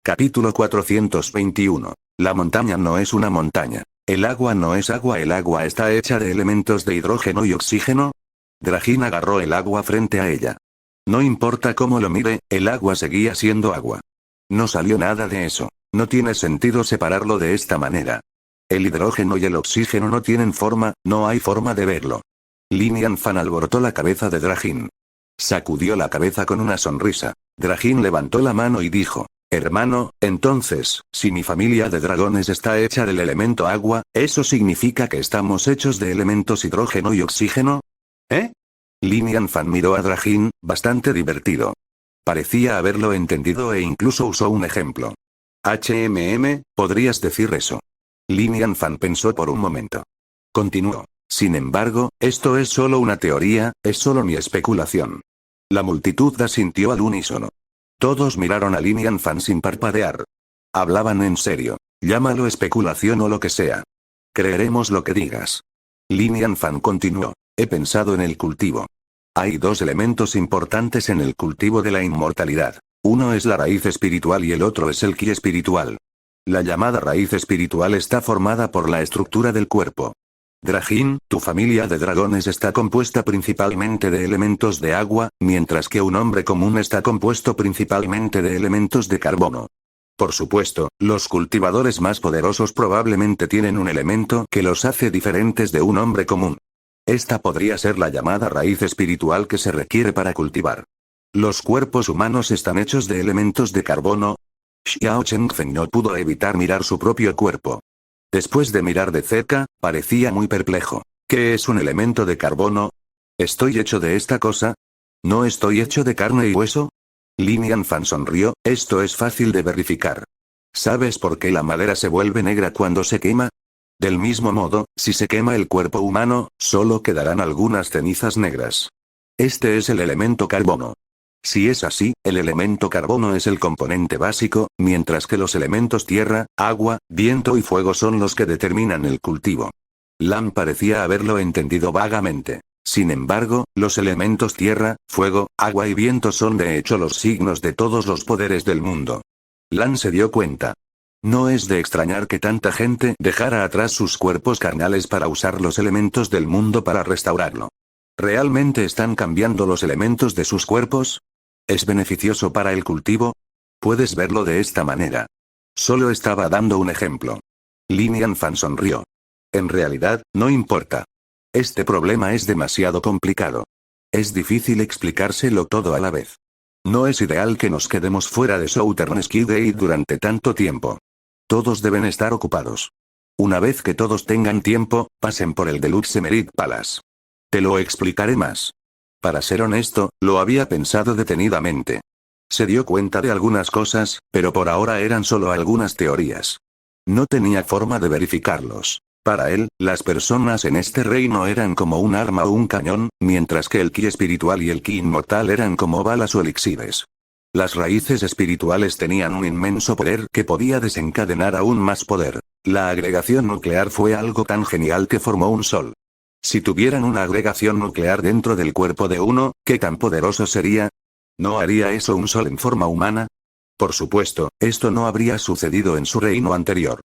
Capítulo 421. La montaña no es una montaña. El agua no es agua. El agua está hecha de elementos de hidrógeno y oxígeno. Draghin agarró el agua frente a ella. No importa cómo lo mire, el agua seguía siendo agua. No salió nada de eso. No tiene sentido separarlo de esta manera. El hidrógeno y el oxígeno no tienen forma, no hay forma de verlo. Lin Yanfan alborotó la cabeza de Draghin. Sacudió la cabeza con una sonrisa. Draghin levantó la mano y dijo: hermano, entonces, si mi familia de dragones está hecha del elemento agua, ¿eso significa que estamos hechos de elementos hidrógeno y oxígeno? ¿Eh? Lin Yanfan miró a Draghin, bastante divertido. Parecía haberlo entendido e incluso usó un ejemplo. ¿Podrías decir eso? Lin Yanfan pensó por un momento. Continuó. Sin embargo, esto es solo una teoría, es solo mi especulación. La multitud asintió al unísono. Todos miraron a Lin Yanfan sin parpadear. Hablaban en serio. Llámalo especulación o lo que sea. Creeremos lo que digas. Lin Yanfan continuó. He pensado en el cultivo. Hay dos elementos importantes en el cultivo de la inmortalidad. Uno es la raíz espiritual y el otro es el ki espiritual. La llamada raíz espiritual está formada por la estructura del cuerpo. Draghin, tu familia de dragones está compuesta principalmente de elementos de agua, mientras que un hombre común está compuesto principalmente de elementos de carbono. Por supuesto, los cultivadores más poderosos probablemente tienen un elemento que los hace diferentes de un hombre común. Esta podría ser la llamada raíz espiritual que se requiere para cultivar. Los cuerpos humanos están hechos de elementos de carbono. Xiao Chengfeng no pudo evitar mirar su propio cuerpo. Después de mirar de cerca, parecía muy perplejo. ¿Qué es un elemento de carbono? ¿Estoy hecho de esta cosa? ¿No estoy hecho de carne y hueso? Lin Yanfan sonrió. Esto es fácil de verificar. ¿Sabes por qué la madera se vuelve negra cuando se quema? Del mismo modo, si se quema el cuerpo humano, solo quedarán algunas cenizas negras. Este es el elemento carbono. Si es así, el elemento carbono es el componente básico, mientras que los elementos tierra, agua, viento y fuego son los que determinan el cultivo. Lan parecía haberlo entendido vagamente. Sin embargo, los elementos tierra, fuego, agua y viento son de hecho los signos de todos los poderes del mundo. Lan se dio cuenta. No es de extrañar que tanta gente dejara atrás sus cuerpos carnales para usar los elementos del mundo para restaurarlo. ¿Realmente están cambiando los elementos de sus cuerpos? ¿Es beneficioso para el cultivo? Puedes verlo de esta manera. Solo estaba dando un ejemplo. Lin Yanfan sonrió. En realidad, no importa. Este problema es demasiado complicado. Es difícil explicárselo todo a la vez. No es ideal que nos quedemos fuera de Southern Ski Gate durante tanto tiempo. Todos deben estar ocupados. Una vez que todos tengan tiempo, pasen por el Deluxe Emerald Palace. Te lo explicaré más. Para ser honesto, lo había pensado detenidamente. Se dio cuenta de algunas cosas, pero por ahora eran solo algunas teorías. No tenía forma de verificarlos. Para él, las personas en este reino eran como un arma o un cañón, mientras que el ki espiritual y el ki inmortal eran como balas o elixires. Las raíces espirituales tenían un inmenso poder que podía desencadenar aún más poder. La agregación nuclear fue algo tan genial que formó un sol. Si tuvieran una agregación nuclear dentro del cuerpo de uno, ¿qué tan poderoso sería? ¿No haría eso un sol en forma humana? Por supuesto, esto no habría sucedido en su reino anterior.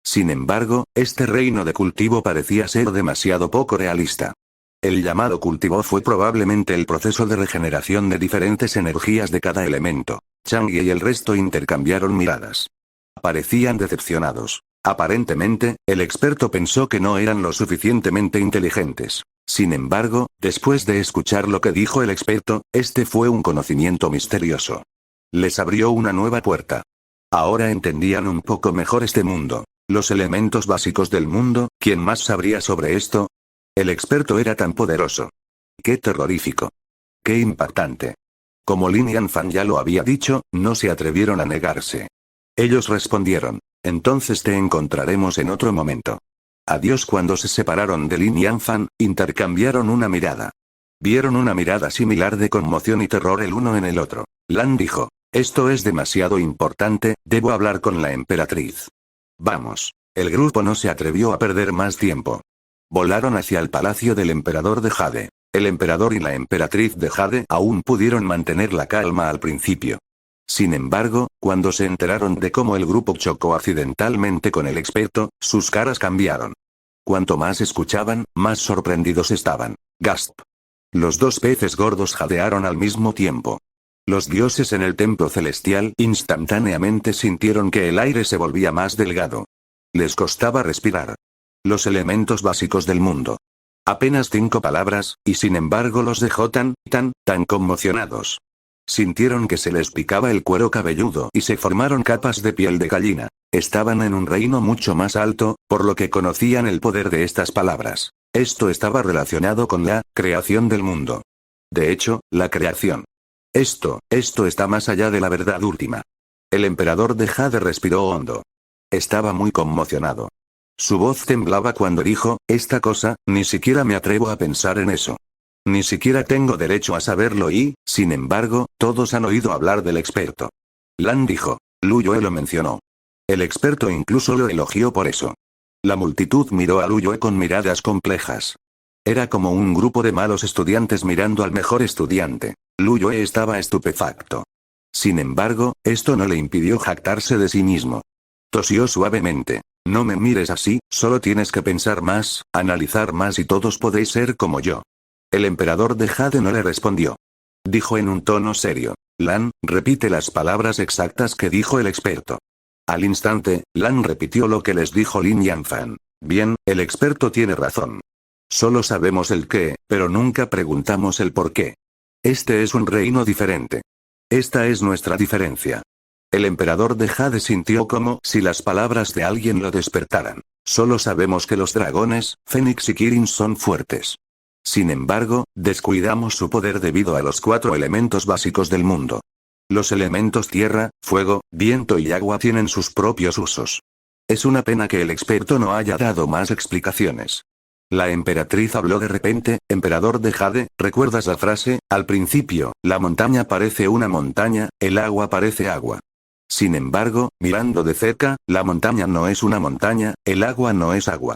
Sin embargo, este reino de cultivo parecía ser demasiado poco realista. El llamado cultivo fue probablemente el proceso de regeneración de diferentes energías de cada elemento. Chang y el resto intercambiaron miradas. Parecían decepcionados. Aparentemente, el experto pensó que no eran lo suficientemente inteligentes. Sin embargo, después de escuchar lo que dijo el experto, este fue un conocimiento misterioso. Les abrió una nueva puerta. Ahora entendían un poco mejor este mundo. Los elementos básicos del mundo, ¿quién más sabría sobre esto? El experto era tan poderoso. ¡Qué terrorífico! ¡Qué impactante! Como Lin Yanfan ya lo había dicho, no se atrevieron a negarse. Ellos respondieron: entonces te encontraremos en otro momento. Adiós. Cuando se separaron de Lin Yanfan, intercambiaron una mirada. Vieron una mirada similar de conmoción y terror el uno en el otro. Lan dijo: esto es demasiado importante, debo hablar con la emperatriz. Vamos. El grupo no se atrevió a perder más tiempo. Volaron hacia el palacio del emperador de Jade. El emperador y la emperatriz de Jade aún pudieron mantener la calma al principio. Sin embargo, cuando se enteraron de cómo el grupo chocó accidentalmente con el experto, sus caras cambiaron. Cuanto más escuchaban, más sorprendidos estaban. Gasp. Los dos peces gordos jadearon al mismo tiempo. Los dioses en el templo celestial instantáneamente sintieron que el aire se volvía más delgado. Les costaba respirar. Los elementos básicos del mundo. Apenas 5 palabras, y sin embargo los dejó tan conmocionados. Sintieron que se les picaba el cuero cabelludo y se formaron capas de piel de gallina. Estaban en un reino mucho más alto, por lo que conocían el poder de estas palabras. Esto estaba relacionado con la creación del mundo. De hecho, la creación. Esto está más allá de la verdad última. El emperador de Jade respiró hondo. Estaba muy conmocionado. Su voz temblaba cuando dijo, esta cosa, ni siquiera me atrevo a pensar en eso. Ni siquiera tengo derecho a saberlo y, sin embargo, todos han oído hablar del experto. Lan dijo. Lu Yue lo mencionó. El experto incluso lo elogió por eso. La multitud miró a Lu Yue con miradas complejas. Era como un grupo de malos estudiantes mirando al mejor estudiante. Lu Yue estaba estupefacto. Sin embargo, esto no le impidió jactarse de sí mismo. Tosió suavemente. No me mires así, solo tienes que pensar más, analizar más y todos podéis ser como yo. El emperador de Jade no le respondió. Dijo en un tono serio. Lan, repite las palabras exactas que dijo el experto. Al instante, Lan repitió lo que les dijo Lin Yanfan. Bien, el experto tiene razón. Solo sabemos el qué, pero nunca preguntamos el por qué. Este es un reino diferente. Esta es nuestra diferencia. El emperador de Jade sintió como si las palabras de alguien lo despertaran. Solo sabemos que los dragones, Fénix y Kirin son fuertes. Sin embargo, descuidamos su poder debido a los 4 elementos básicos del mundo. Los elementos tierra, fuego, viento y agua tienen sus propios usos. Es una pena que el experto no haya dado más explicaciones. La emperatriz habló de repente. Emperador de Jade, ¿recuerdas la frase? Al principio, la montaña parece una montaña, el agua parece agua. Sin embargo, mirando de cerca, la montaña no es una montaña, el agua no es agua.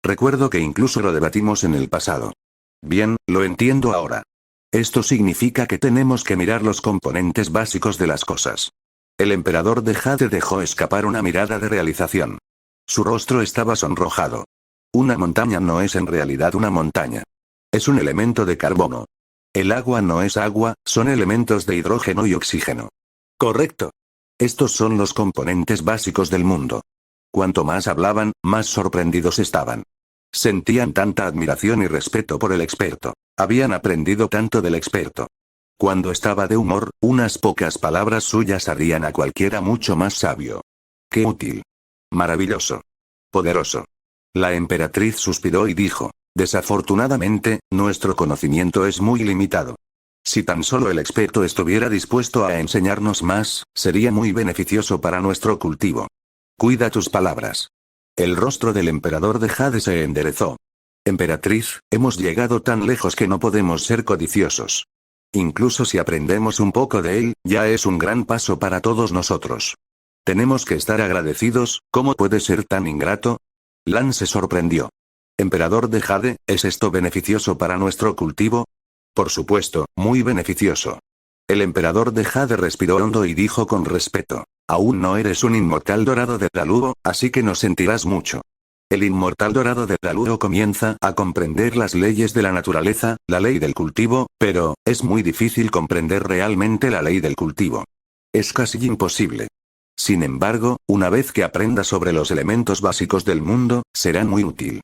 Recuerdo que incluso lo debatimos en el pasado. Bien, lo entiendo ahora. Esto significa que tenemos que mirar los componentes básicos de las cosas. El emperador de Jade dejó escapar una mirada de realización. Su rostro estaba sonrojado. Una montaña no es en realidad una montaña. Es un elemento de carbono. El agua no es agua, son elementos de hidrógeno y oxígeno. Correcto. Estos son los componentes básicos del mundo. Cuanto más hablaban, más sorprendidos estaban. Sentían tanta admiración y respeto por el experto. Habían aprendido tanto del experto. Cuando estaba de humor, unas pocas palabras suyas harían a cualquiera mucho más sabio. ¡Qué útil! Maravilloso. Poderoso. La emperatriz suspiró y dijo, desafortunadamente, nuestro conocimiento es muy limitado. Si tan solo el experto estuviera dispuesto a enseñarnos más, sería muy beneficioso para nuestro cultivo. Cuida tus palabras. El rostro del emperador de Jade se enderezó. Emperatriz, hemos llegado tan lejos que no podemos ser codiciosos. Incluso si aprendemos un poco de él, ya es un gran paso para todos nosotros. Tenemos que estar agradecidos. ¿Cómo puede ser tan ingrato? Lan se sorprendió. Emperador de Jade, ¿es esto beneficioso para nuestro cultivo? Por supuesto, muy beneficioso. El emperador de Jade respiró hondo y dijo con respeto. Aún no eres un inmortal dorado de Daluo, así que no sentirás mucho. El inmortal dorado de Daluo comienza a comprender las leyes de la naturaleza, la ley del cultivo, pero, es muy difícil comprender realmente la ley del cultivo. Es casi imposible. Sin embargo, una vez que aprenda sobre los elementos básicos del mundo, será muy útil.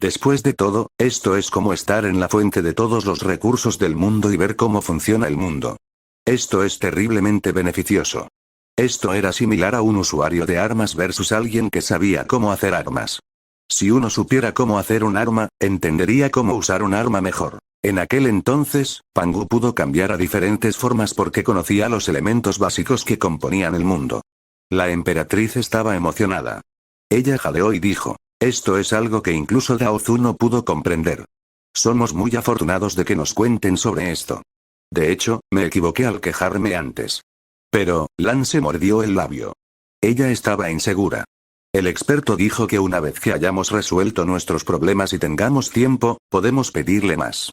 Después de todo, esto es como estar en la fuente de todos los recursos del mundo y ver cómo funciona el mundo. Esto es terriblemente beneficioso. Esto era similar a un usuario de armas versus alguien que sabía cómo hacer armas. Si uno supiera cómo hacer un arma, entendería cómo usar un arma mejor. En aquel entonces, Pangu pudo cambiar a diferentes formas porque conocía los elementos básicos que componían el mundo. La emperatriz estaba emocionada. Ella jadeó y dijo, esto es algo que incluso Dao Zu no pudo comprender. Somos muy afortunados de que nos cuenten sobre esto. De hecho, me equivoqué al quejarme antes. Pero, Lan se mordió el labio. Ella estaba insegura. El experto dijo que una vez que hayamos resuelto nuestros problemas y tengamos tiempo, podemos pedirle más.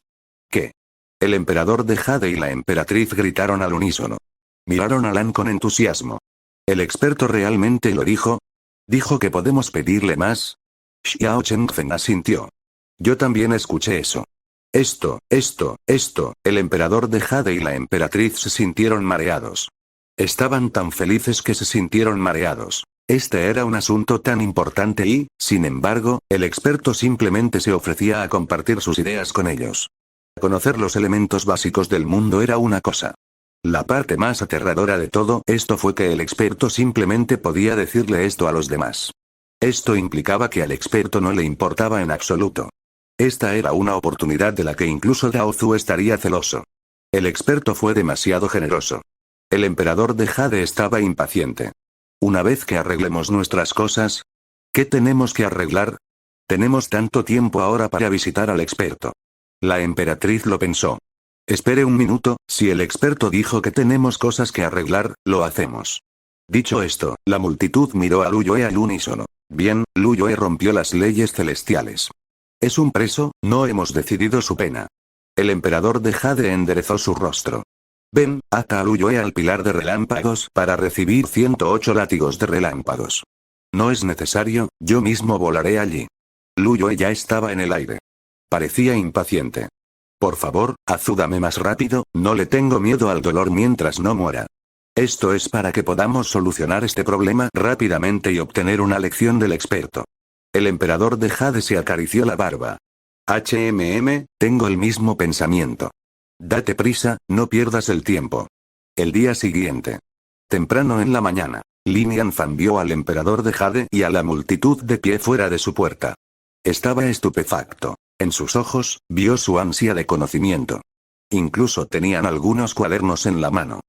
¿Qué? El emperador de Jade y la emperatriz gritaron al unísono. Miraron a Lan con entusiasmo. ¿El experto realmente lo dijo? ¿Dijo que podemos pedirle más? Xiao Chengfen asintió. Yo también escuché eso. Esto, el emperador de Jade y la emperatriz se sintieron mareados. Estaban tan felices que se sintieron mareados. Este era un asunto tan importante y, sin embargo, el experto simplemente se ofrecía a compartir sus ideas con ellos. Conocer los elementos básicos del mundo era una cosa. La parte más aterradora de todo esto fue que el experto simplemente podía decirle esto a los demás. Esto implicaba que al experto no le importaba en absoluto. Esta era una oportunidad de la que incluso Dao Zu estaría celoso. El experto fue demasiado generoso. El emperador de Jade estaba impaciente. Una vez que arreglemos nuestras cosas, ¿qué tenemos que arreglar? Tenemos tanto tiempo ahora para visitar al experto. La emperatriz lo pensó. Espere un minuto, si el experto dijo que tenemos cosas que arreglar, lo hacemos. Dicho esto, la multitud miró a Lu Yue al unísono. Bien, Lu Yue rompió las leyes celestiales. Es un preso, no hemos decidido su pena. El emperador de Jade enderezó su rostro. Ven, ata a Lu Yue al pilar de relámpagos para recibir 108 látigos de relámpagos. No es necesario, yo mismo volaré allí. Lu Yue ya estaba en el aire. Parecía impaciente. Por favor, azúdame más rápido, no le tengo miedo al dolor mientras no muera. Esto es para que podamos solucionar este problema rápidamente y obtener una lección del experto. El emperador de Jade se acarició la barba. Tengo el mismo pensamiento. Date prisa, no pierdas el tiempo. El día siguiente. Temprano en la mañana, Lin Yanfan vio al emperador de Jade y a la multitud de pie fuera de su puerta. Estaba estupefacto. En sus ojos, vio su ansia de conocimiento. Incluso tenían algunos cuadernos en la mano.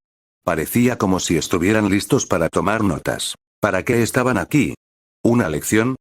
Parecía como si estuvieran listos para tomar notas. ¿Para qué estaban aquí? ¿Una lección?